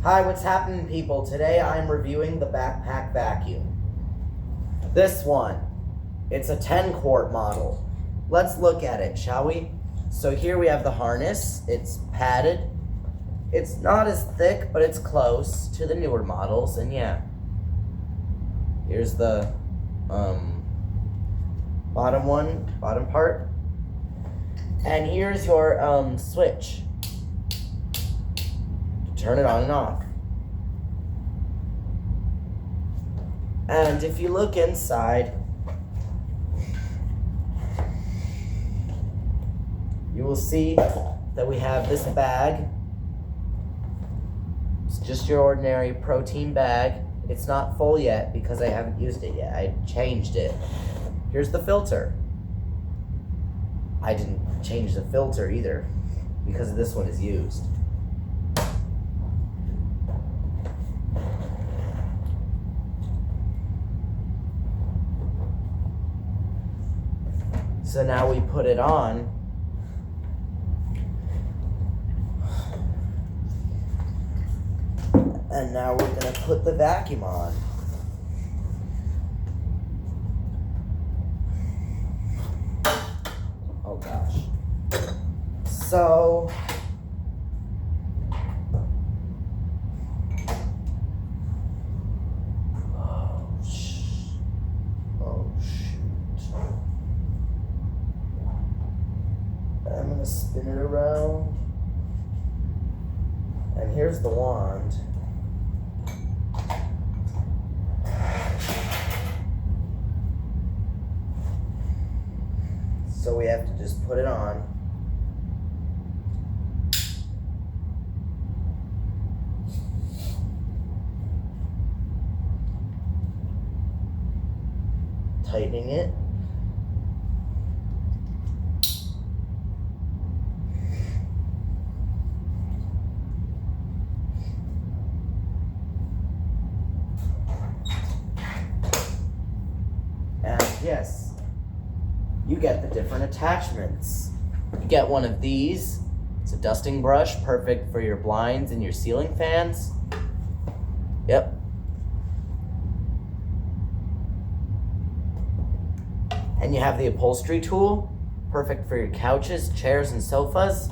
Hi, what's happening, people? Today I'm reviewing the backpack vacuum. This one, it's a 10-quart model. Let's look at it, shall we? So here we have the harness. It's padded. It's not as thick, but it's close to the newer models, and yeah. Here's the bottom part. And here's your switch to turn it on and off. And if you look inside, you will see that we have this bag. It's just your ordinary ProTeam bag. It's not full yet because I haven't used it yet. I changed it. Here's the filter. I didn't change the filter either because this one is used. So now we put it on. And now we're gonna put the vacuum on. Oh gosh. So, oh shoot. I'm gonna spin it around. And here's the wand. So we have to just put it on. Tightening it. And yes, you get the different attachments. You get one of these. It's a dusting brush, perfect for your blinds and your ceiling fans. Yep. And you have the upholstery tool, perfect for your couches, chairs, and sofas.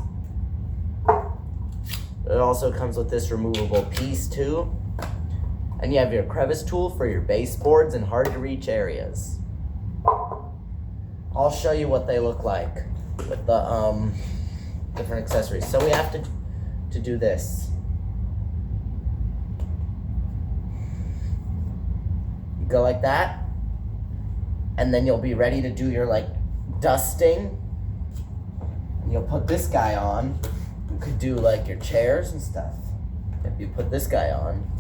It also comes with this removable piece too. And you have your crevice tool for your baseboards and hard to reach areas. I'll show you what they look like with the different accessories. So we have to do this. You go like that, and then you'll be ready to do your dusting. And you'll put this guy on. You could do your chairs and stuff. If you put this guy on.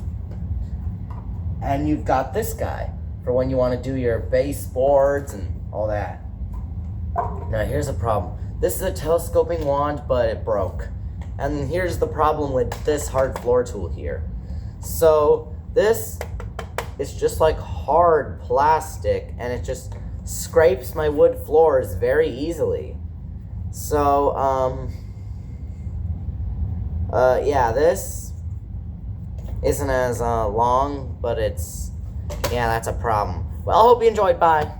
And you've got this guy for when you want to do your baseboards and all that. Now here's a problem. This is a telescoping wand, but it broke. And here's the problem with this hard floor tool here. So this is just like hard plastic, and it just scrapes my wood floors very easily. So, yeah, this isn't as long, but that's a problem. Well, I hope you enjoyed. Bye.